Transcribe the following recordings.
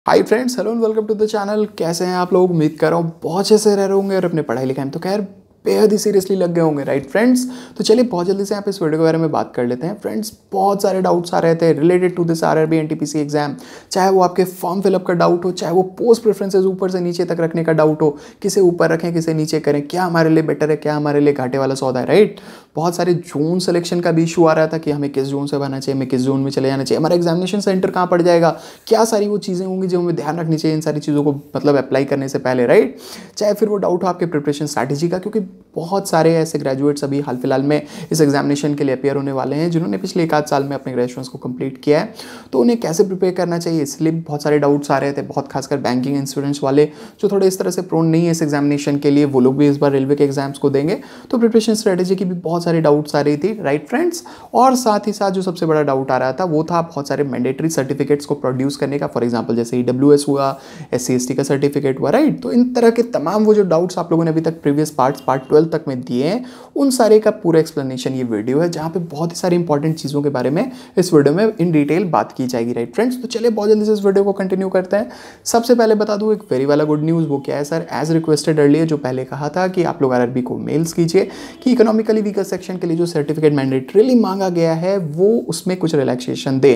Hi friends, hello and welcome to the channel. कैसे हैं आप लोग? उम्मीद कर रहा हूँ बहुत अच्छे से रह रहे होंगे और अपने पढ़ाई लिखाई में तो खैर बेहद ही सीरियसली लग गए होंगे, राइट फ्रेंड्स। तो चलिए बहुत जल्दी से यहाँ पे इस वीडियो के बारे में बात कर लेते हैं। फ्रेंड्स, बहुत सारे डाउट्स आ रहे थे related to this RRB NTPC exam. चाहे वो आपके फॉर्म फिलअप का डाउट हो, चाहे वो पोस्ट प्रेफरेंसेज ऊपर से नीचे तक रखने का डाउट हो, किसे ऊपर रखें किसे नीचे करें, क्या हमारे लिए बेटर है, क्या हमारे लिए घाटे वाला सौदा है, राइट। बहुत सारे जोन सिलेक्शन का भी इशू आ रहा था कि हमें किस जोन से भरना चाहिए, हमें किस जोन में चले जाना चाहिए, हमारा एग्जामिनेशन सेंटर कहाँ पड़ जाएगा, क्या सारी वो चीज़ें होंगी जो हमें ध्यान रखनी चाहिए इन सारी चीज़ों को मतलब अप्लाई करने से पहले, राइट। चाहे फिर वो डाउट हो आपके प्रिपरेशन स्ट्रैटेजी का, क्योंकि बहुत सारे ऐसे ग्रेजुएट्स अभी हाल फिलहाल में इस एग्जामिनेशन के लिए अपियर होने वाले हैं जिन्होंने पिछले एक आध साल में अपने ग्रेजुएशन को कंप्लीट किया है, तो उन्हें कैसे प्रिपेयर करना चाहिए, इसलिए बहुत सारे डाउट्स आ रहे थे। बहुत खासकर बैंकिंग इंश्योरेंस वाले जो थोड़े इस तरह से प्रोन नहीं है इस एग्जामिनेशन के लिए, वो लोग भी इस बार रेलवे के एग्जाम्स को देंगे, तो प्रिपरेशन स्ट्रेटेजी की भी बहुत सारी डाउट्स आ रही थी, राइट फ्रेंड्स। और साथ ही साथ जो सबसे बड़ा डाउट आ रहा था वो था बहुत सारे मैंडेटरी सर्टिफिकेट्स को प्रोड्यूस करने का। फॉर एग्जाम्पल जैसे EWS हुआ, SC/ST का सर्टिफिकेट हुआ, राइट। तो इन तरह के तमाम वो जो डाउट्स आप लोगों ने अभी तक प्रीवियस पार्ट 12 तक में दिए हैं, उन सारे का पूरा एक्सप्लेनेशन ये वीडियो है, जहाँ पे बहुत ही सारी इंपॉर्टेंट चीज़ों के बारे में इस वीडियो में इन डिटेल बात की जाएगी, राइट फ्रेंड्स। तो चलिए बहुत जल्दी से इस वीडियो को कंटिन्यू करते हैं। सबसे पहले बता दूं एक वेरी वाला गुड न्यूज़। वो क्या है सर? एज रिक्वेस्टेड अर्लियर, जो पहले कहा था कि आप लोग आरआरबी को मेल्स कीजिए कि इकोनॉमिकली वीकर सेक्शन के लिए जो सर्टिफिकेट मैंडेटरीली मांगा गया है वो उसमें कुछ रिलैक्सेशन दे।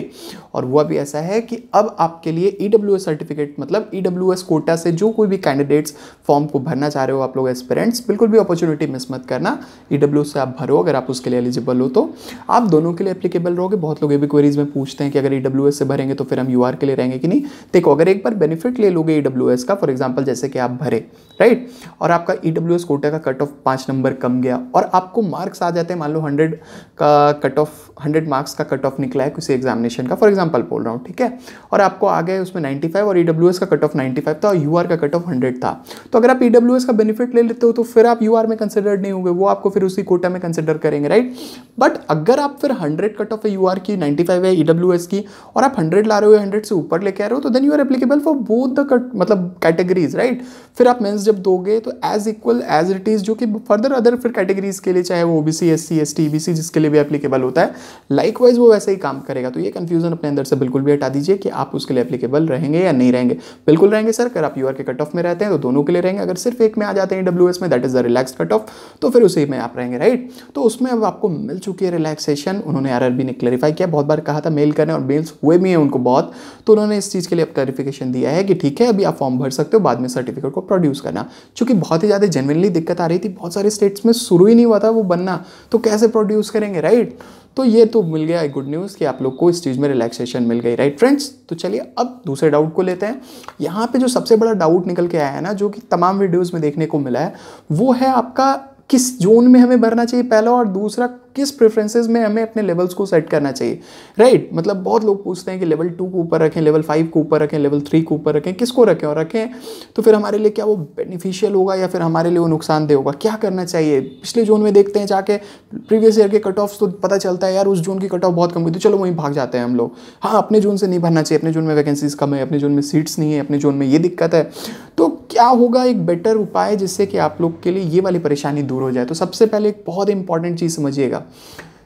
और वो अभी ऐसा है कि अब आपके लिए EWS सर्टिफिकेट मतलब EWS कोटा से जो कोई भी कैंडिडेट्स फॉर्म को भरना चाह रहे हो आप लोग एस्पिरेंट्स, बिल्कुल भी अपॉर्चुनिटी मिस मत करना। EWS से आप भरो, अगर आप उसके लिए एलिजिबल हो तो आप दोनों के लिए एप्लीकेबल रहोगे। बहुत लोग ये भी क्वेरीज में पूछते हैं कि अगर EWS से भरेंगे तो फिर हम UR के लिए रहेंगे कि नहीं। देखो, अगर एक बार बेनिफिट ले लोगे EWS का, फॉर एग्जांपल जैसे कि आप भरे, राइट, और आपका EWS कोटा का कट ऑफ 5 नंबर कम गया और आपको मार्क्स आ जाते हैं, मान लो 100 का कट ऑफ, 100 मार्क्स का कट ऑफ निकला है किसी एग्जामिनेशन का, फॉर एग्जांपल बोल रहा हूँ, ठीक है, और आपको आ गए उसमें 95 और EWS का कट ऑफ 95 था और UR का कट ऑफ 100 था, तो अगर आप EWS का बेनिफिट ले लेते हो तो फिर आप UR में कंसिडर्ड नहीं होंगे, वो आपको फिर उसी कोटा में कंसिडर करेंगे, राइट। बट अगर आप फिर 100 कट ऑफ है UR की, 95 है EWS की, और आप 100 ला रहे हो, 100 से ऊपर लेके आ रहे हो, तो then you are applicable for both the cut मतलब कैटेगरीज, राइट। फिर आप मेंस जब दोगे तो as equal as it is, जो कि फर्दर अदर फिर कैटेगरीज के लिए, चाहे वो OBC SC ST EBC जिसके लिए भी एप्लीकेबल होता है, लाइकवाइज वो वैसे ही काम करेगा। तो ये कंफ्यूजन अपने अंदर से बिल्कुल भी हटा दीजिए कि आप उसके लिए एप्लीकेबल रहेंगे या नहीं रहेंगे। बिल्कुल रहेंगे सर। अगर आप UR के कट ऑफ में रहते हैं तो दोनों के लिए रहेंगे, अगर सिर्फ एक में आ जाते हैं EWS में, that is the relax cut off, तो फिर उसी में आप रहेंगे, राइट। तो उसमें अब आपको मिल चुकी है रिलैक्सेशन। उन्होंने आरआरबी ने क्लैरिफाई किया, बहुत बार कहा था मेल करें और मेल्स हुए भी हैं उनको बहुत, तो उन्होंने इस चीज़ के लिए अब क्लैरिफिकेशन दिया है कि ठीक है अभी आप फॉर्म भर सकते हो, बाद में सर्टिफिकेट को प्रोड्यूस करना। चूंकि बहुत ही ज़्यादा जेन्युइनली दिक्कत आ रही थी, बहुत सारे स्टेट्स में शुरू ही नहीं हुआ था वो बनना, तो कैसे प्रोड्यूस करेंगे, राइट। तो ये तो मिल गया एक गुड न्यूज़ कि आप लोग को इस चीज़ में रिलैक्सेशन मिल गई, राइट फ्रेंड्स। तो चलिए अब दूसरे डाउट को लेते हैं। यहाँ पे जो सबसे बड़ा डाउट निकल के आया है ना, जो कि तमाम वीडियोस में देखने को मिला है, वो है आपका किस जोन में हमें भरना चाहिए पहला, और दूसरा किस प्रेफरेंसेस में हमें अपने लेवल्स को सेट करना चाहिए, राइट। मतलब बहुत लोग पूछते हैं कि लेवल 2 को ऊपर रखें, लेवल 5 को ऊपर रखें, लेवल 3 को ऊपर रखें, किसको रखें, और रखें तो फिर हमारे लिए क्या वो बेनिफिशियल होगा या फिर हमारे लिए वो नुकसानदेह होगा, क्या करना चाहिए। पिछले जोन में देखते हैं जाके प्रीवियस ईयर के कट ऑफ, तो पता चलता है यार उस जोन की कट ऑफ बहुत कम हुई थी, चलो वहीं भाग जाते हैं हम लोग। हाँ, अपने जोन से नहीं भरना चाहिए, अपने जोन में वैकेंसीज कम है, अपने जोन में सीट्स नहीं है, अपने जोन में ये दिक्कत है। तो क्या होगा एक बेटर उपाय जिससे कि आप लोग के लिए ये वाली परेशानी दूर हो जाए। तो सबसे पहले एक बहुत इंपॉर्टेंट चीज़ समझिएगा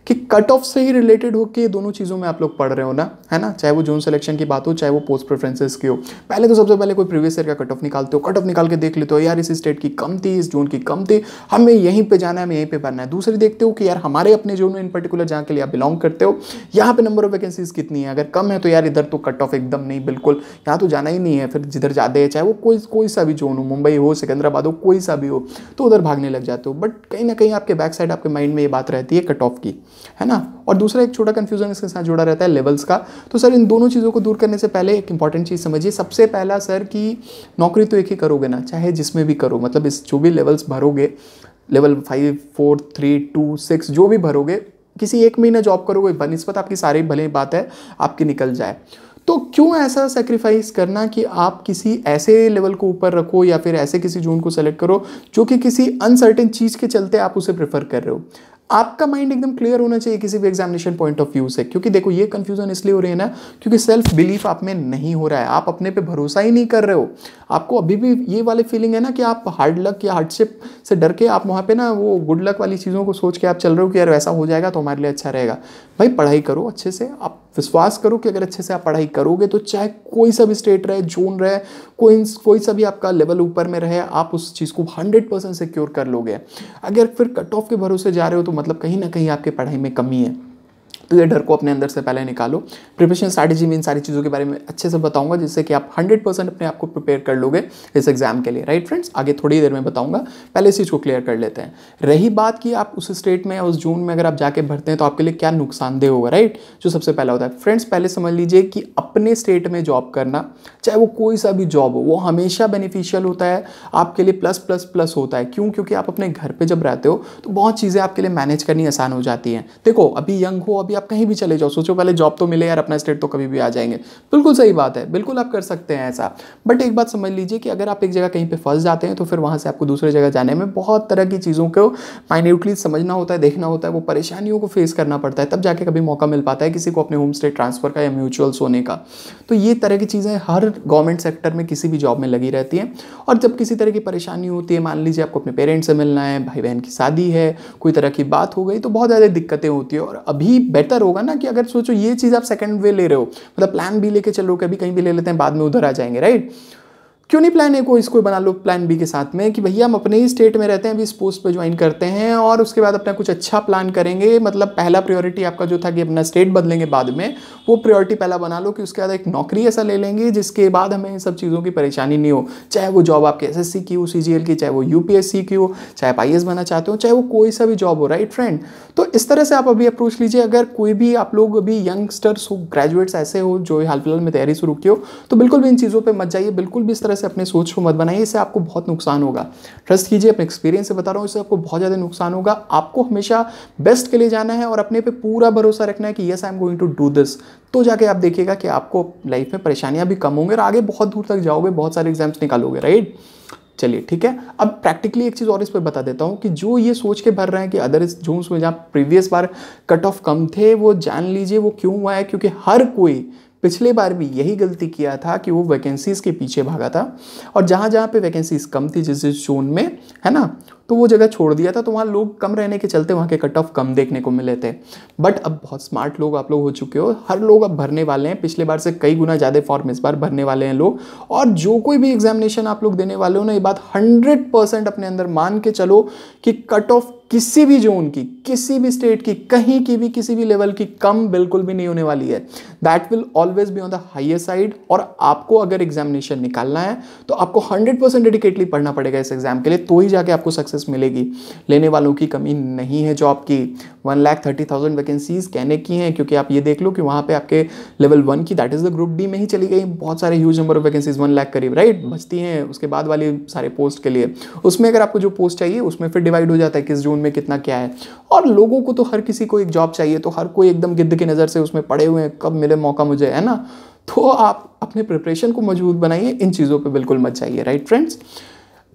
कि कट ऑफ से ही रिलेटेड होकर दोनों चीज़ों में आप लोग पढ़ रहे हो ना, है ना। चाहे वो जोन सिलेक्शन की बात हो, चाहे वो पोस्ट प्रेफरेंसेस की हो, पहले तो सबसे पहले कोई प्रीवियस ईयर का कट ऑफ निकालते हो, कट ऑफ निकाल के देख लेते हो यार इस स्टेट की कम थी, इस जोन की कम थी, हमें यहीं पे जाना है, हमें यहीं पे भरना है। दूसरी देखते हो कि यार हमारे अपने जोन में इन पर्टिकुलर जहाँ के लिए आप बिलोंग करते हो, यहाँ पे नंबर ऑफ वैकेंसीज कितनी है, अगर कम है तो यार इधर तो कट ऑफ एकदम नहीं, बिल्कुल यहाँ तो जाना ही नहीं है। फिर जिधर ज़्यादा है, चाहे वो कोई सा भी जोन हो, मुंबई हो, सिकंदराबाद हो, कोई सा भी हो, तो उधर भागने लग जाते हो। बट कहीं ना कहीं आपके बैक साइड आपके माइंड में ये बात रहती है कट ऑफ की, है ना। और दूसरा एक छोटा कंफ्यूजन इसके साथ जुड़ा रहता है लेवल्स का। तो सर इन दोनों चीज़ों को दूर करने से पहले एक इंपॉर्टेंट चीज़ समझिए। सबसे पहला सर कि नौकरी तो एक ही करोगे ना, चाहे जिसमें भी करो, मतलब इस जो भी लेवल्स भरोगे, लेवल 5 4 3 2 6 जो भी भरोगे, किसी एक महीना जॉब करोगे, बनिस्बत आपकी सारी भले बात है आपकी निकल जाए, तो क्यों ऐसा सेक्रीफाइस करना कि आप किसी ऐसे लेवल को ऊपर रखो या फिर ऐसे किसी जोन को सेलेक्ट करो जो कि किसी अनसर्टेन चीज़ के चलते आप उसे प्रेफर कर रहे हो। आपका माइंड एकदम क्लियर होना चाहिए किसी भी एग्जामिनेशन पॉइंट ऑफ व्यू से, क्योंकि देखो ये कंफ्यूजन इसलिए हो रही है ना क्योंकि सेल्फ बिलीफ आप में नहीं हो रहा है, आप अपने पे भरोसा ही नहीं कर रहे हो। आपको अभी भी ये वाले फीलिंग है ना कि आप हार्ड लक या हार्डशिप से डर के आप वहाँ पे ना वो गुड लक वाली चीज़ों को सोच के आप चल रहे हो कि यार वैसा हो जाएगा तो हमारे लिए अच्छा रहेगा। भाई पढ़ाई करो अच्छे से, आप विश्वास करो कि अगर अच्छे से आप पढ़ाई करोगे तो चाहे कोई सा भी स्टेट रहे, जोन रहे, कोई सा भी आपका लेवल ऊपर में रहे, आप उस चीज़ को 100% सिक्योर कर लोगे। अगर फिर कट ऑफ के भरोसे जा रहे हो तो मतलब कहीं ना कहीं आपके पढ़ाई में कमी है। तो ये डर को अपने अंदर से पहले निकालो। प्रिपरेशन स्ट्रैटेजी में इन सारी चीज़ों के बारे में अच्छे से बताऊंगा जिससे कि आप 100% अपने आप को प्रिपेयर कर लोगे इस एग्जाम के लिए, राइट फ्रेंड्स। आगे थोड़ी देर में बताऊंगा, पहले इस चीज़ को क्लियर कर लेते हैं। रही बात कि आप उस स्टेट में उस जोन में अगर आप जाके भरते हैं तो आपके लिए क्या नुकसानदेह होगा, राइट। जो सबसे पहला होता है फ्रेंड्स, पहले समझ लीजिए कि अपने स्टेट में जॉब करना, चाहे वो कोई सा भी जॉब हो, वो हमेशा बेनिफिशियल होता है आपके लिए, प्लस प्लस प्लस होता है। क्यों? क्योंकि आप अपने घर पे जब रहते हो तो बहुत चीज़ें आपके लिए मैनेज करनी आसान हो जाती हैं। देखो अभी यंग हो, अभी आप कहीं भी चले जाओ, सोचो पहले जॉब तो मिले यार, अपना स्टेट तो कभी भी आ जाएंगे। बिल्कुल सही बात है, बिल्कुल आप कर सकते हैं ऐसा। बट एक बात समझ लीजिए कि अगर आप एक जगह कहीं पे फंस जाते हैं तो फिर वहां से आपको दूसरी जगह जाने में बहुत तरह की चीज़ों को माइन्यूटली समझना होता है, देखना होता है, वो परेशानियों को फेस करना पड़ता है, तब जाके कभी मौका मिल पाता है किसी को अपने होम स्टेट ट्रांसफर का या म्यूचुअल्स होने का। तो ये तरह की चीज़ें हर गवर्नमेंट सेक्टर में किसी भी जॉब में लगी रहती हैं। और जब किसी तरह की परेशानी होती है, मान लीजिए आपको अपने पेरेंट्स से मिलना है, भाई बहन की शादी है, कोई तरह की बात हो गई, तो बहुत ज़्यादा दिक्कतें होती है। और अभी बेटर होगा ना कि अगर सोचो ये चीज़ आप सेकंड वे ले रहे हो, मतलब प्लान बी लेके चल रहे हो, कभी कहीं भी ले लेते हैं बाद में उधर आ जाएंगे, राइट। क्यों नहीं प्लान ए को इसको बना लो प्लान बी के साथ में कि भैया हम अपने ही स्टेट में रहते हैं, अभी इस पोस्ट पे ज्वाइन करते हैं और उसके बाद अपना कुछ अच्छा प्लान करेंगे। मतलब पहला प्रायोरिटी आपका जो था कि अपना स्टेट बदलेंगे बाद में, वो प्रायोरिटी पहला बना लो कि उसके बाद एक नौकरी ऐसा ले लेंगे जिसके बाद हमें इन सब चीज़ों की परेशानी नहीं हो। चाहे वो जॉब आपके SSC की हो, CGL की, चाहे वो UPSC की हो, चाहे आप IAS बनना चाहते हो, चाहे वो कोई सा भी जॉब हो, राइट फ्रेंड। तो इस तरह से आप अभी अप्रोच लीजिए। अगर कोई भी आप लोग अभी यंगस्टर्स हो, ग्रेजुएट्स ऐसे हो जो हाल फिलहाल में तैयारी शुरू की हो, तो बिल्कुल भी इन चीज़ों पर मत जाइए, बिल्कुल भी इस तरह से अपने सोच को मत बनाइए, इससे आपको बहुत नुकसान होगा। ट्रस्ट कीजिए, अपने एक्सपीरियंस से बता रहा हूँ, इससे आपको बहुत ज़्यादा नुकसान होगा। आपको हमेशा बेस्ट के लिए जाना है और अपने पे पूरा भरोसा रखना है कि yes I am going to do this. तो जाके आप देखिएगा कि आपको लाइफ में परेशानियां भी कम होंगी और आगे बहुत दूर तक जाओगे, बहुत सारे एग्जाम्स निकालोगे, राइट। चलिए ठीक है, अब प्रैक्टिकली एक चीज़ और इस पर बता देता हूँ कि जो ये सोच के भर रहे हैं कि अदर जोन्स में जहाँ प्रीवियस बार कट ऑफ कम थे, वो जान लीजिए वो क्यों हुआ है। क्योंकि हर कोई पिछले बार भी यही गलती किया था कि वो वैकेंसीज़ के पीछे भागा था और जहाँ जहाँ पे वैकेंसीज कम थी जिस जोन में, है ना, तो वो जगह छोड़ दिया था। तो वहाँ लोग कम रहने के चलते वहाँ के कट ऑफ कम देखने को मिले थे। बट अब बहुत स्मार्ट लोग आप लोग हो चुके हो, हर लोग अब भरने वाले हैं, पिछले बार से कई गुना ज़्यादा फॉर्म इस बार भरने वाले हैं लोग। और जो कोई भी एग्जामिनेशन आप लोग देने वाले हो ना, ये बात 100% अपने अंदर मान के चलो कि कट ऑफ किसी भी जोन की, किसी भी स्टेट की, कहीं की भी, किसी भी लेवल की कम बिल्कुल भी नहीं होने वाली है। That will always be on the highest side. और आपको अगर एग्जामिनेशन निकालना है तो आपको 100% डेडिकेटली पढ़ना पड़ेगा इस एग्जाम के लिए, तो ही जाके आपको सक्सेस मिलेगी। लेने वालों की कमी नहीं है जॉब की। 1,30,000 वैकेंसीज कहने की हैं, क्योंकि आप ये देख लो कि वहाँ पे आपके लेवल 1 की, that is the group D में ही चली गई बहुत सारे huge number of vacancies, 1 lakh करीब, राइट, बचती हैं उसके बाद वाले सारे पोस्ट के लिए। उसमें अगर आपको जो पोस्ट चाहिए उसमें फिर डिवाइड हो जाता है किस जोन में कितना क्या है। और लोगों को तो हर किसी को एक जॉब चाहिए, तो हर कोई एकदम गिद्ध की नज़र से उसमें पड़े हुए हैं, कब मिले मौका मुझे, है ना। तो आप अपने प्रिपरेशन को मजबूत बनाइए, इन चीज़ों पे बिल्कुल मत जाइए, राइट फ्रेंड्स।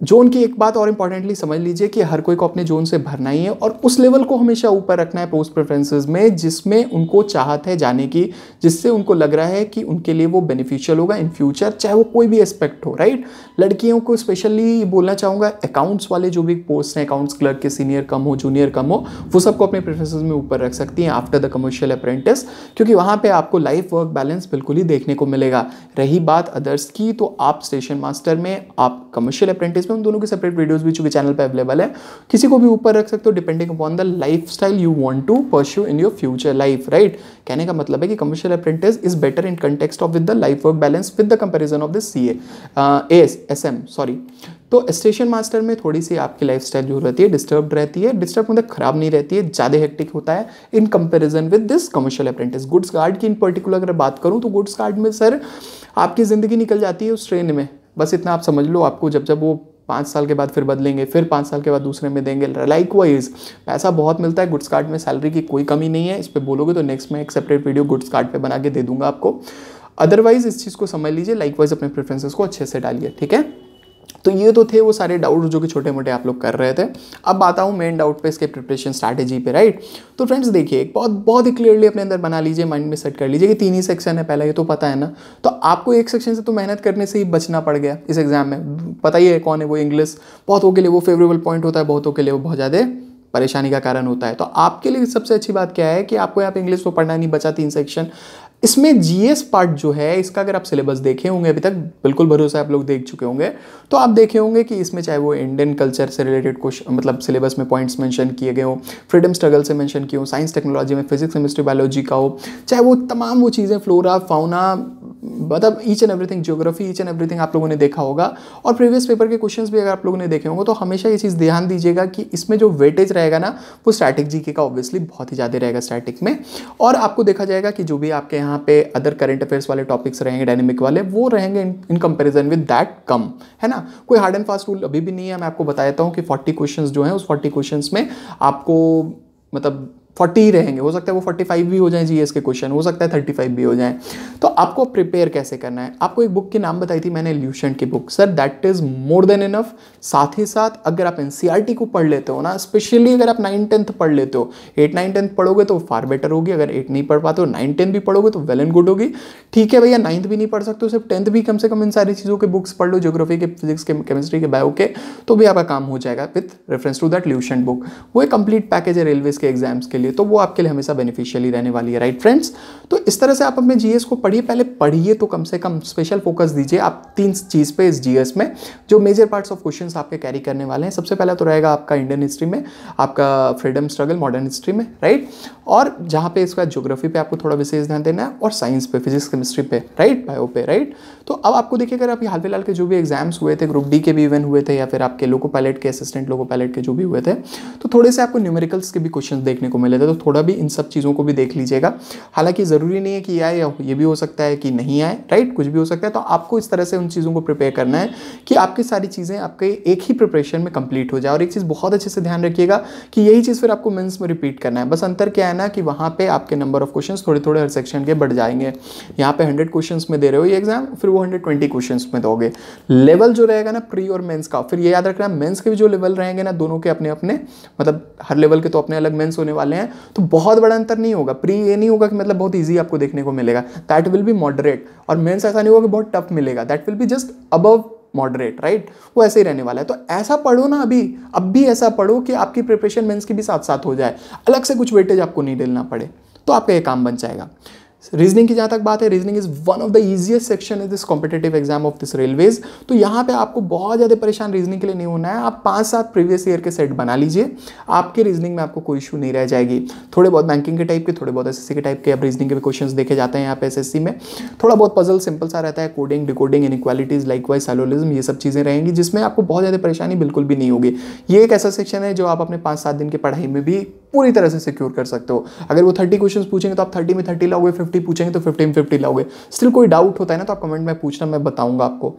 जोन की एक बात और इंपॉर्टेंटली समझ लीजिए कि हर कोई को अपने जोन से भरना ही है और उस लेवल को हमेशा ऊपर रखना है पोस्ट प्रेफरेंसेस में जिसमें उनको चाहत है जाने की, जिससे उनको लग रहा है कि उनके लिए वो बेनिफिशियल होगा इन फ्यूचर, चाहे वो कोई भी एस्पेक्ट हो, राइट। लड़कियों को स्पेशली बोलना चाहूँगा, अकाउंट्स वाले जो भी पोस्ट हैं, अकाउंट्स क्लर्क के सीनियर कम हो, जूनियर कम हो, वो सबको अपने प्रेफरेंसेस में ऊपर रख सकती हैं आफ्टर द कमर्शियल अप्रेंटिस, क्योंकि वहाँ पर आपको लाइफ वर्क बैलेंस बिल्कुल ही देखने को मिलेगा। रही बात अदर्स की, तो आप स्टेशन मास्टर में, आप कमर्शियल अप्रेंटिस में, उन दोनों की सेपरेट वीडियोस भी चूंकि चैनल पे अवेलेबल है, किसी को भी ऊपर रख सकते हो depending upon the lifestyle you want to pursue in your future life, right. कहने का मतलब है कि commercial apprentice is better in context of with the life work balance with the comparison of the SM sorry. तो station master में थोड़ी सी आपकी lifestyle जो रहती है डिस्टर्ब रहती है, डिस्टर्ब मतलब खराब नहीं रहती है, ज़्यादा हेक्टिक होता है in comparison with this commercial apprentice. Goods guard की इन पर्टिकुलर अगर बात करूँ तो गुड्स गार्ड में सर आपकी ज़िंदगी निकल जाती है उस ट्रेन में, बस इतना आप समझ लो। आपको जब वो 5 साल के बाद फिर बदलेंगे, फिर 5 साल के बाद दूसरे में देंगे, लाइकवाइज पैसा बहुत मिलता है गुड्स कार्ड में, सैलरी की कोई कमी नहीं है। इस पर बोलोगे तो नेक्स्ट में एक सेपरेट वीडियो गुड्स कार्ड पे बना के दे दूंगा आपको। अदरवाइज इस चीज़ को समझ लीजिए, लाइकवाइज अपने प्रेफरेंसेस को अच्छे से डालिए, ठीक है। तो ये तो थे वो सारे डाउट जो कि छोटे मोटे आप लोग कर रहे थे। अब आता हूँ मेन डाउट पे, इसके प्रिपरेशन स्ट्रैटेजी पे, राइट। तो फ्रेंड्स देखिए, एक बहुत ही क्लियरली अपने अंदर बना लीजिए, माइंड में सेट कर लीजिए कि 3 ही सेक्शन है, पहला ये तो पता है ना। तो आपको एक सेक्शन से तो मेहनत करने से ही बचना पड़ गया इस एग्जाम में। पता ही है कौन है वो, इंग्लिश। बहुतों के लिए वो फेवरेबल पॉइंट होता है, बहुतों के लिए वो बहुत ज़्यादा परेशानी का कारण होता है। तो आपके लिए सबसे अच्छी बात क्या है कि आपको यहाँ पे इंग्लिश तो पढ़ना नहीं, बचा 3 सेक्शन। इसमें जीएस पार्ट जो है इसका अगर आप सिलेबस देखे होंगे अभी तक, बिल्कुल भरोसा आप लोग देख चुके होंगे, तो आप देखे होंगे कि इसमें चाहे वो इंडियन कल्चर से रिलेटेड क्वेश्चन, मतलब सिलेबस में पॉइंट्स मेंशन किए गए हो, फ्रीडम स्ट्रगल से मेंशन किए हो, साइंस टेक्नोलॉजी में फिजिक्स केमिस्ट्री बायोलॉजी का हो, चाहे वो तमाम वो चीज़ें, फ्लोरा फाउना, मतलब each and everything, geography, each and everything आप लोगों ने देखा होगा। और प्रीवियस पेपर के क्वेश्चंस भी अगर आप लोगों ने देखे होंगे तो हमेशा ये चीज़ ध्यान दीजिएगा कि इसमें जो वेटेज रहेगा ना वो स्टैटिक जीके का ऑब्वियसली बहुत ही ज़्यादा रहेगा स्टैटिक में। और आपको देखा जाएगा कि जो भी आपके यहाँ पे अदर करंट अफेयर्स वाले टॉपिक्स रहेंगे, डायनेमिक वाले, वो रहेंगे in comparison with that come, है ना। कोई हार्ड एंड फास्ट रूल अभी भी नहीं है। मैं आपको बता देता हूँ कि 40 क्वेश्चंस जो हैं उस 40 क्वेश्चंस में आपको मतलब 40 ही रहेंगे, हो सकता है वो 45 भी हो जाए जीएस के क्वेश्चन, हो सकता है 35 भी हो जाए। तो आपको प्रिपेयर कैसे करना है, आपको एक बुक की नाम बताई थी मैंने, ल्यूसेंट की book, sir that is more than enough. साथ ही साथ अगर आप एनसीईआरटी को पढ़ लेते हो ना, स्पेशली अगर आप 9-10 पढ़ लेते हो, 8-9-10 पढ़ोगे तो फार बेटर होगी। अगर 8 नहीं पढ़ पाते हो, 9-10 भी पढ़ोगे तो वेल एंड गुड होगी। ठीक है भैया, 9th भी नहीं पढ़ सकते हो, सिर्फ 10th भी कम से कम इन सारी चीज़ों के बुक्स पढ़ लो, ज्योग्राफी के, फिजिक्स के, केमिस्ट्री के, बायो के, तो भी आपका काम हो जाएगा with reference to that Lucent book. वो एक कंप्लीट पैकेज है रेलवेज के एग्जाम्स के लिए, तो वो आपके लिए हमेशा बेनिफिशियली रहने वाली है, राइट फ्रेंड्स। तो इस तरह से आप अपने जीएस को पढ़िए, पहले पढ़िए तो कम से कम स्पेशल फोकस दीजिए आप 3 चीज पे इस जीएस में, जो मेजर पार्ट्स ऑफ क्वेश्चंस आपके कैरी करने वाले हैं। सबसे पहला तो रहेगा आपका इंडियन हिस्ट्री में, आपका फ्रीडम स्ट्रगल मॉडर्न हिस्ट्री में, राइट। और जहां पे इसका ज्योग्राफी पे आपको थोड़ा विशेष ध्यान देना है, और साइंस पे, फिजिक्स केमिस्ट्री पे, राइट, बायो पे, राइट। तो अब आपको देखिए, अगर आप हाल फिलहाल के जो भी एग्जाम्स हुए थे, ग्रुप डी के भी इवन हुए थे, या फिर आपके लोको पायलट के, असिस्टेंट लोको पायलट के जो भी हुए थे, तो थोड़े से आपको न्यूमेरिकल्स के भी क्वेश्चन देखने को मिले थे। तो थोड़ा भी इन सब चीज़ों को भी देख लीजिएगा। हालांकि ज़रूरी नहीं है कि आए, या ये भी हो सकता है कि नहीं आए, राइट, कुछ भी हो सकता है। तो आपको इस तरह से उन चीज़ों को प्रिपेयर करना है कि आपकी सारी चीज़ें आपके एक ही प्रिपरेशन में कंप्लीट हो जाए। और एक चीज़ बहुत अच्छे से ध्यान रखिएगा कि यही चीज़ फिर आपको मेंस में रिपीट करना है। बस अंतर क्या है ना कि वहाँ पे आपके नंबर ऑफ क्वेश्चंस थोड़े थोड़े हर सेक्शन के बढ़ जाएंगे। यहाँ पे 100 क्वेश्चंस में दे रहे हो ये एग्जाम, फिर वो 120 क्वेश्चंस में दोगे। लेवल जो रहेगा ना प्री और मेंस का, फिर ये याद रखना मेंस के भी जो लेवल रहेंगे ना, दोनों के अपने अपने, मतलब हर लेवल के तो अपने अलग मेंस होने वाले हैं, तो बहुत बड़ा अंतर नहीं होगा। प्री ये नहीं होगा कि मतलब बहुत ईजी आपको देखने को मिलेगा, दैट विल बी मॉडरेट। और मेंस ऐसा नहीं होगा कि बहुत टफ मिलेगा, that will be just above moderate, right, वो ऐसे ही रहने वाला है। तो ऐसा पढ़ो ना, अब भी ऐसा पढ़ो कि आपकी प्रिपरेशन मेंस की भी साथ साथ हो जाए, अलग से कुछ वेटेज आपको नहीं डालना पड़े, तो आपका ये काम बन जाएगा। रीजनिंग की जहाँ तक बात है, reasoning is one of the easiest section in this competitive exam of this railways. तो यहाँ पे आपको बहुत ज़्यादा परेशान रीजनिंग के लिए नहीं होना है। आप 5-7 प्रीवियस ईयर के सेट बना लीजिए, आपके रीजनिंग में आपको कोई इशू नहीं रह जाएगी। थोड़े बहुत बैंकिंग के टाइप के, थोड़े बहुत एसएससी के टाइप के अब रीजनिंग के भी क्वेश्चंस देखे जाते हैं यहाँ पे एसएससी में। थोड़ा बहुत पजल सिंपल सा रहता है, कोडिंग, डिकोडिंग, इनइक्वालिटीज, लाइकवाइज सैलोलिज्म, ये सब चीज़ें रहेंगी जिसमें आपको बहुत ज़्यादा परेशानी बिल्कुल भी नहीं होगी। ये एक ऐसा सेक्शन है जो आप अपने 5-7 दिन की पढ़ाई में भी पूरी तरह से सिक्योर कर सकते हो। अगर वो 30 क्वेश्चंस पूछेंगे तो आप 30 में 30 लाओगे, 50 पूछेंगे तो 50 में 50 लाओगे। स्टिल कोई डाउट होता है ना तो आप कमेंट में पूछना, मैं बताऊंगा आपको।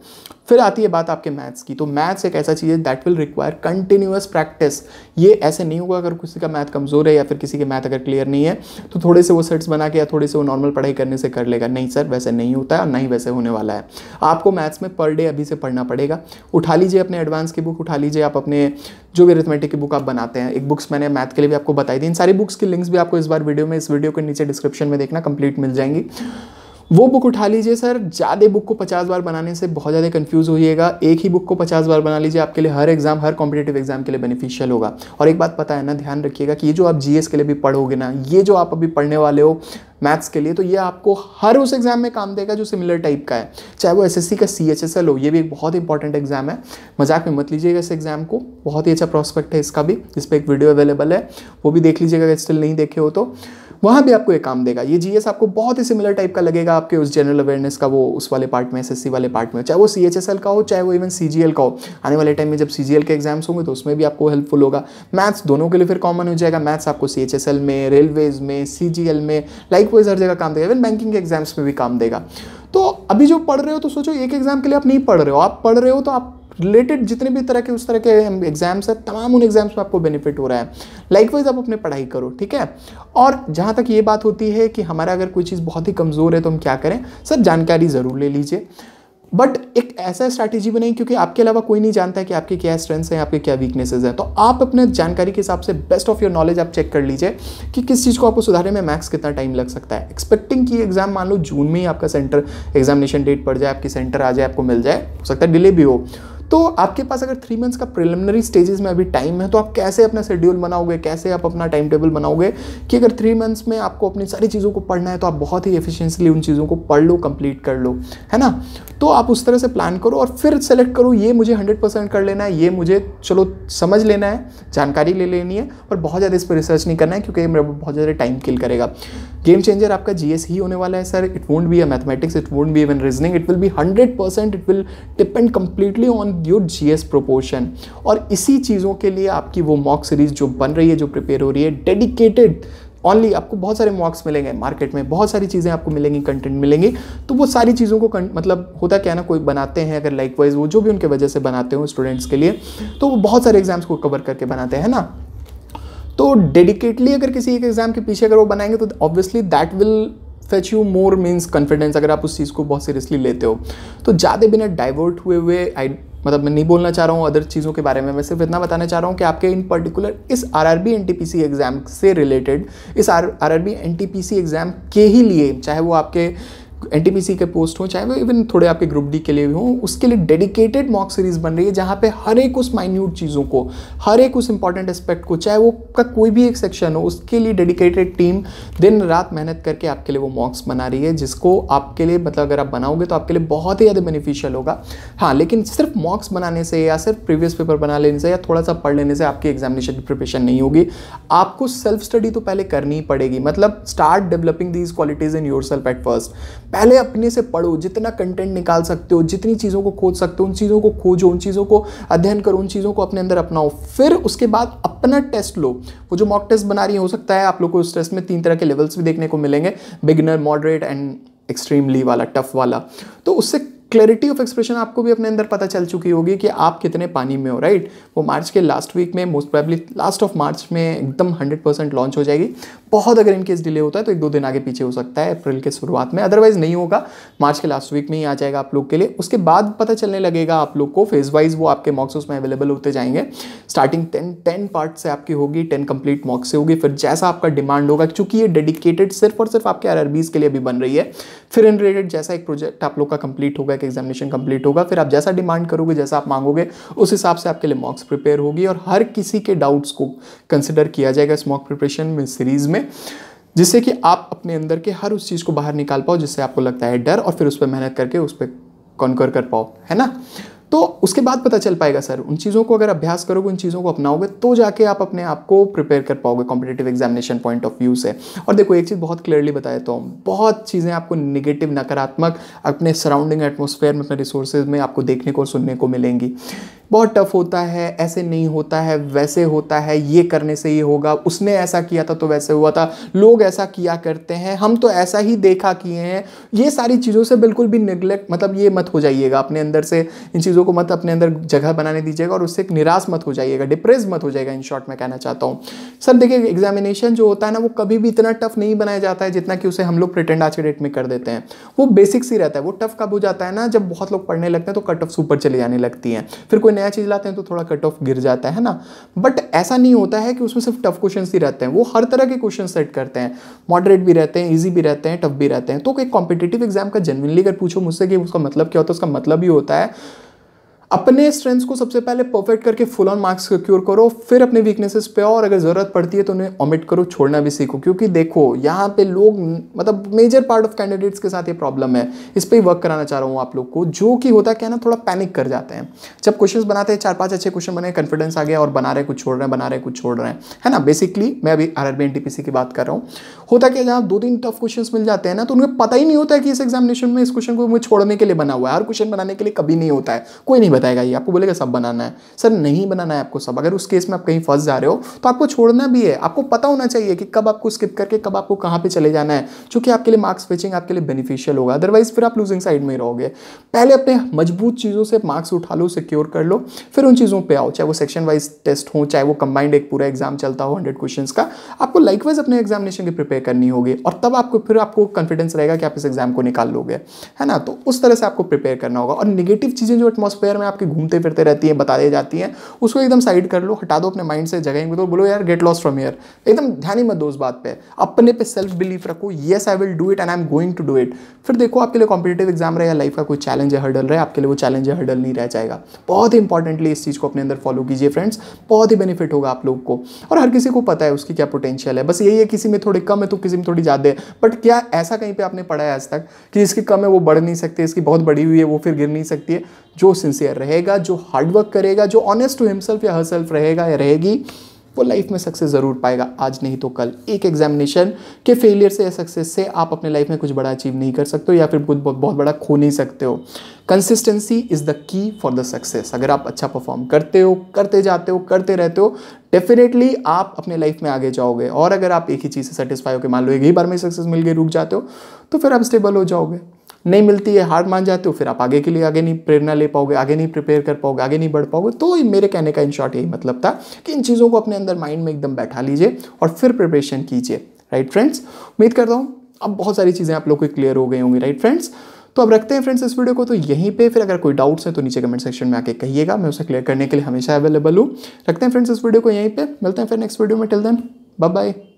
फिर आती है बात आपके मैथ्स की। तो मैथ्स एक ऐसा चीज़ है that will require continuous practice. ये ऐसे नहीं होगा अगर किसी का मैथ कमजोर है या फिर किसी के मैथ अगर क्लियर नहीं है तो थोड़े से वो सेट्स बना के या थोड़े से वो नॉर्मल पढ़ाई करने से कर लेगा। नहीं सर, वैसे नहीं होता है और नहीं वैसे होने वाला है। आपको मैथ्स में पर डे अभी से पढ़ना पड़ेगा। उठा लीजिए अपने एडवांस की बुक, उठा लीजिए आप अपने जो भी अरिथमेटिक की बुक आप बनाते हैं। एक बुक्स मैंने मैथ के लिए भी आपको बताई थी, इन सारी बुक्स की लिंक्स भी आपको इस बार इस वीडियो के नीचे डिस्क्रिप्शन में देखना, कंप्लीट मिल जाएंगी। वो बुक उठा लीजिए। सर ज़्यादा बुक को 50 बार बनाने से बहुत ज़्यादा कंफ्यूज होइएगा। एक ही बुक को 50 बार बना लीजिए, आपके लिए हर एग्जाम, हर कॉम्पिटेटिव एग्जाम के लिए बेनिफिशियल होगा। और एक बात पता है ना, ध्यान रखिएगा कि ये जो आप जीएस के लिए भी पढ़ोगे ना, ये जो आप अभी पढ़ने वाले हो मैथ्स के लिए, तो ये आपको हर उस एग्जाम में काम देगा जो सिमिलर टाइप का है, चाहे वो एसएससी का सीएचएसएल हो। ये भी एक बहुत इंपॉर्टेंट एग्जाम है, मजाक में मत लीजिएगा इस एग्जाम को। बहुत ही अच्छा प्रॉस्पेक्ट है इसका भी, इस पर एक वीडियो अवेलेबल है, वो भी देख लीजिएगा अगर स्टिल नहीं देखे हो तो। वहाँ भी आपको एक काम देगा। ये जीएस आपको बहुत ही सिमिलर टाइप का लगेगा आपके उस जनरल अवेयरनेस का, वो उस वाले पार्ट में, एसएससी वाले पार्ट में, चाहे वो सीएचएसएल का हो, चाहे वो इवन सीजीएल का हो। आने वाले टाइम में जब सीजीएल के एग्जाम्स होंगे तो उसमें भी आपको हेल्पफुल होगा। मैथ्स दोनों के लिए फिर कॉमन हो जाएगा। मैथ्स आपको सीएचएसएल में, रेलवेज में, सीजीएल में, लाइकवाइज हर जगह काम देगा, इवन बैंकिंग के एग्जाम्स में भी काम देगा। तो अभी जो पढ़ रहे हो तो सोचो एक एग्जाम के लिए आप नहीं पढ़ रहे हो, आप पढ़ रहे हो तो आप रिलेटेड जितने भी तरह के उस तरह के एग्जाम्स है, तमाम उन एग्जाम्स में आपको बेनिफिट हो रहा है। लाइकवाइज आप अपने पढ़ाई करो, ठीक है। और जहाँ तक ये बात होती है कि हमारा अगर कोई चीज़ बहुत ही कमज़ोर है तो हम क्या करें, सर जानकारी ज़रूर ले लीजिए। बट एक ऐसा स्ट्रैटेजी बनाई क्योंकि आपके अलावा कोई नहीं जानता है कि आपके क्या स्ट्रेंथ्स हैं, आपके क्या वीकनेसेस हैं। तो आप अपने जानकारी के हिसाब से बेस्ट ऑफ योर नॉलेज आप चेक कर लीजिए कि किस चीज़ को आपको सुधारने में मैक्स कितना टाइम लग सकता है। एक्सपेक्टिंग कि एग्जाम मान लो जून में ही आपका सेंटर एग्जामिनेशन डेट पड़ जाए, आपकी सेंटर आ जाए, आपको मिल जाए, हो सकता है डिले भी हो। तो आपके पास अगर 3 मंथ्स का प्रिलिमिनरी स्टेजेस में अभी टाइम है, तो आप कैसे अपना शेड्यूल बनाओगे, कैसे आप अपना टाइम टेबल बनाओगे कि अगर 3 मंथ्स में आपको अपनी सारी चीज़ों को पढ़ना है तो आप बहुत ही एफिशिएंटली उन चीज़ों को पढ़ लो, कंप्लीट कर लो, है ना। तो आप उस तरह से प्लान करो और फिर सेलेक्ट करो ये मुझे 100% कर लेना है, ये मुझे चलो समझ लेना है, जानकारी ले लेनी है, पर बहुत ज़्यादा इस पर रिसर्च नहीं करना है क्योंकि ये मेरा बहुत ज़्यादा टाइम किल करेगा। गेम चेंजर आपका जीएस ही होने वाला है sir. It won't be a mathematics, it won't be even reasoning, it will be 100%, it will depend completely on your GS proportion. और इसी चीज़ों के लिए आपकी वो मॉक सीरीज जो बन रही है, जो प्रिपेयर हो रही है, डेडिकेटेड ऑनली, आपको बहुत सारे मॉक्स मिलेंगे मार्केट में, बहुत सारी चीज़ें आपको मिलेंगी, कंटेंट मिलेंगी। तो वो सारी चीज़ों को मतलब होता क्या है ना, कोई बनाते हैं अगर लाइकवाइज वो जो भी उनके वजह से बनाते हो स्टूडेंट्स के लिए, तो वो बहुत सारे एग्जाम्स को कवर करके बनाते हैं ना। तो डेडिकेटली अगर किसी एक एग्जाम के पीछे अगर वो बनाएंगे तो obviously that will fetch you more means confidence, अगर आप उस चीज़ को बहुत सीरियसली लेते हो। तो ज़्यादा बिना डाइवर्ट हुए मतलब मैं नहीं बोलना चाह रहा हूँ अदर चीज़ों के बारे में, मैं सिर्फ इतना बताना चाह रहा हूँ कि आपके इन पर्टिकुलर इस आरआरबी एनटीपीसी एग्जाम से रिलेटेड, इस आरआरबी एनटीपीसी एग्जाम के ही लिए, चाहे वो आपके एनटीपीसी के पोस्ट हो, चाहे वो इवन थोड़े आपके ग्रुप डी के लिए भी हो, उसके लिए डेडिकेटेड मॉक सीरीज बन रही है जहाँ पे हर एक उस माइन्यूट चीज़ों को, हर एक उस इंपॉर्टेंट एस्पेक्ट को, चाहे वो का कोई भी एक सेक्शन हो, उसके लिए डेडिकेटेड टीम दिन रात मेहनत करके आपके लिए वो मॉक्स बना रही है, जिसको आपके लिए मतलब अगर आप बनाओगे तो आपके लिए बहुत ही ज़्यादा बेनिफिशियल होगा। हाँ, लेकिन सिर्फ मॉक्स बनाने से या सिर्फ प्रीवियस पेपर बना लेने से या थोड़ा सा पढ़ लेने से आपकी एग्जामिनेशन की प्रिपरेशन नहीं होगी। आपको सेल्फ स्टडी तो पहले करनी ही पड़ेगी, मतलब start developing these qualities in your self at first. पहले अपने से पढ़ो, जितना कंटेंट निकाल सकते हो, जितनी चीज़ों को खोज सकते हो उन चीज़ों को खोजो, उन चीज़ों को अध्ययन करो, उन चीज़ों को अपने अंदर अपनाओ। फिर उसके बाद अपना टेस्ट लो। वो जो मॉक टेस्ट बना रही है, हो सकता है आप लोग को उस टेस्ट में 3 तरह के लेवल्स भी देखने को मिलेंगे, बिगिनर, मॉडरेट एंड एक्सट्रीमली वाला, टफ वाला। तो उससे क्लैरिटी ऑफ एक्सप्रेशन आपको भी अपने अंदर पता चल चुकी होगी कि आप कितने पानी में हो, राइट। वो मार्च के लास्ट वीक में, most probably last of March में एकदम 100% लॉन्च हो जाएगी। बहुत अगर इनकेस डिले होता है तो 1-2 दिन आगे पीछे हो सकता है अप्रैल के शुरुआत में, अदरवाइज नहीं होगा, मार्च के लास्ट वीक में ही आ जाएगा आप लोग के लिए। उसके बाद पता चलने लगेगा आप लोग को फेज वाइज, वो आपके मॉक्स उसमें अवेलेबल होते जाएंगे। स्टार्टिंग 10 पार्ट से आपकी होगी, 10 कंप्लीट मॉक्स से होगी। फिर जैसा आपका डिमांड होगा, क्योंकि ये डेडिकेटेड सिर्फ और सिर्फ आपके आरआरबीज के लिए भी बन रही है, फिर इन रिलेटेड जैसा एक प्रोजेक्ट आप लोग का कंप्लीट होगा, एक एग्जामिनेशन कंप्लीट होगा, फिर आप जैसा डिमांड करोगे, जैसा आप मांगोगे, उस हिसाब से आपके लिए मॉक्स प्रिपेयर होगी और हर किसी के डाउट्स को कंसिडर किया जाएगा इस मॉक प्रिपरेशन में सीरीज में, जिससे कि आप अपने अंदर के हर उस चीज़ को बाहर निकाल पाओ जिससे आपको लगता है डर, और फिर उस पर मेहनत करके उस पर कॉन्कर कर पाओ, है ना। तो उसके बाद पता चल पाएगा सर, उन चीज़ों को अगर अभ्यास करोगे, उन चीज़ों को अपनाओगे, तो जाके आप अपने आप को प्रिपेयर कर पाओगे competitive examination point of view से। और देखो एक चीज़ बहुत क्लियरली बताया, तो बहुत चीज़ें आपको निगेटिव, नकारात्मक अपने सराउंडिंग एटमॉस्फेयर में, अपने रिसोर्सेज में आपको देखने को, सुनने को मिलेंगी। बहुत टफ होता है, ऐसे नहीं होता है, वैसे होता है, ये करने से ये होगा, उसने ऐसा किया था तो वैसे हुआ था, लोग ऐसा किया करते हैं, हम तो ऐसा ही देखा किए हैं। ये सारी चीज़ों से बिल्कुल भी निगलेक्ट, मतलब ये मत हो जाइएगा अपने अंदर से, इन चीज़ों को मत अपने अंदर जगह बनाने दीजिएगा और उससे निराश मत हो जाइएगा, डिप्रेस मत हो जाएगा। इन शॉर्ट मैं कहना चाहता हूँ सर, देखिए एग्जामिनेशन जो होता है ना, वो कभी भी इतना टफ नहीं बनाया जाता है जितना कि उसे हम लोग प्रिटेंड आज के डेट में कर देते हैं। वो बेसिक्स ही रहता है। वो टफ कब हो जाता है ना, जब बहुत लोग पढ़ने लगते हैं तो कट ऑफ ऊपर चले जाने लगती हैं, फिर कोई नया चीज़ लाते हैं तो थोड़ा कट ऑफ गिर जाता है ना। बट ऐसा नहीं होता है कि उसमें सिर्फ टफ क्वेश्चंस ही रहते हैं, वो हर तरह के क्वेश्चन सेट करते हैं, मॉडरेट भी रहते हैं, इजी भी रहते हैं, टफ भी रहते हैं। तो एक कॉम्पिटिटिव एग्जाम का जेन्युइनली अगर पूछो मुझसे कि उसका मतलब क्या होता है, उसका मतलब ही होता है अपने स्ट्रेंथ्स को सबसे पहले परफेक्ट करके फुल ऑन मार्क्स सिक्योर करो, फिर अपने वीकनेसेस पे आओ, और अगर ज़रूरत पड़ती है तो उन्हें ओमिट करो, छोड़ना भी सीखो। क्योंकि देखो यहाँ पे लोग, मतलब मेजर पार्ट ऑफ कैंडिडेट्स के साथ ये प्रॉब्लम है, इस पर ही वर्क कराना चाह रहा हूँ आप लोग को। जो कि होता क्या ना, थोड़ा पैनिक कर जाते हैं जब क्वेश्चंस बनाते हैं, 4-5 अच्छे क्वेश्चन बने, कॉन्फिडेंस आ गया और बना रहे कुछ छोड़ रहे हैं, बना रहे कुछ छोड़ रहे हैं, है ना। बेसिकली मैं अभी आरआरबी एनटीपीसी की बात कर रहा हूँ। होता क्या, जहाँ 2-3 टफ क्वेश्चंस मिल जाते हैं ना, तो उन्हें पता ही नहीं होता है कि इस एग्जामिनेशन में इस क्वेश्चन को मुझे छोड़ने के लिए बना हुआ है। हर क्वेश्चन बनाने के लिए कभी नहीं होता है, कोई नहीं बताएगा ये, आपको बोलेगा सब बनाना है। सर नहीं बनाना है आपको सब। अगर उस केस में आप कहीं फंस जा रहे हो तो आपको छोड़ना भी है। आपको पता होना चाहिए कि कब आपको स्किप करके कब आपको कहाँ पे चले जाना है, क्योंकि आपके लिए मार्क्स फिचिंग आपके लिए बेनिफिशियल होगा। अदरवाइज फिर आप लूजिंग साइड में ही रहोगे। पहले अपने मजबूत चीज़ों से मार्क्स उठा लो, सिक्योर कर लो, फिर उन चीज़ों पे आओ। चाहे वो सेक्शन वाइज टेस्ट हो, चाहे वो कंबाइंड एक पूरा एग्जाम चलता हो 100 क्वेश्चंस का, आपको लाइकवाइज अपने एग्जामिनेशन की प्रिपेयर करनी होगी। और तब आपको कॉन्फिडेंस रहेगा कि आप इस एग्जाम को निकाल लोगे, है ना। तो उस तरह से आपको प्रिपेयर करना होगा। और नेगेटिव चीज़ें जो एटमॉस्फेयर में आपके घूमते फिरते रहती हैं, बता दी जाती हैं, उसको एकदम साइड कर लो, हटा दो अपने माइंड से। जगह तो बोलो यार गेट लॉस्ट फ्रॉम हियर, एकदम ध्यान ही मत दो उस बात पे। अपने पे सेल्फ बिलीफ रखो, yes I will do it and I am going to do it. फिर देखो आपके लिए कॉम्पिटेटिव एग्जाम रहे या लाइफ का कोई चैलेंज है, हर्डल रहे, आपके लिए वो चैलेंज है, हर्डल नहीं रह जाएगा। बहुत ही इंपॉर्टेंटली इस चीज़ को अपने अंदर फॉलो कीजिए फ्रेंड्स, बहुत ही बेनिफिट होगा आप लोग को। और हर किसी को पता है उसकी क्या पोटेंशियल है, बस यही है किसी में थोड़ी कम है तो किसी में थोड़ी ज़्यादा है। बट क्या ऐसा कहीं पे आपने पढ़ा है आज तक कि इसकी कम है वो बढ़ नहीं सकती, इसकी बहुत बड़ी हुई है वो फिर गिर नहीं सकती है? जो सिंसियर रहेगा, जो हार्डवर्क करेगा, जो ऑनेस्ट टू हिमसेल्फ या हरसेल्फ रहेगा या रहेगी, वो लाइफ में सक्सेस जरूर पाएगा, आज नहीं तो कल। एक एग्जामिनेशन के फेलियर से या सक्सेस से आप अपने लाइफ में कुछ बड़ा अचीव नहीं कर सकते हो या फिर कुछ बहुत बड़ा खो नहीं सकते हो। Consistency is the key for the success. अगर आप अच्छा परफॉर्म करते हो, करते जाते हो, करते रहते हो, डेफिनेटली आप अपने लाइफ में आगे जाओगे। और अगर आप एक ही चीज़ से सेटिस्फाई होकर मान लो एक ही बार में सक्सेस मिल गई, रुक जाते हो, तो फिर आप स्टेबल हो जाओगे। नहीं मिलती है, हार मान जाते हो, फिर आप आगे के लिए आगे नहीं प्रेरणा ले पाओगे, आगे नहीं प्रिपेयर कर पाओगे, आगे नहीं बढ़ पाओगे। तो मेरे कहने का इन शॉर्ट यही मतलब था कि इन चीज़ों को अपने अंदर माइंड में एकदम बैठा लीजिए और फिर प्रिपरेशन कीजिए। राइट फ्रेंड्स, उम्मीद करता हूँ अब बहुत सारी चीज़ें आप लोग को क्लियर हो गई होंगी। राइट फ्रेंड्स, तो अब रखते हैं फ्रेंड्स इस वीडियो को तो यहीं पे। फिर अगर कोई डाउट्स है तो नीचे कमेंट सेक्शन में आके कहिएगा, मैं उसे क्लियर करने के लिए हमेशा अवेलेबल हूँ। रखते हैं फ्रेंड्स इस वीडियो को यहीं पे, मिलते हैं फिर नेक्स्ट वीडियो में। Till then bye bye.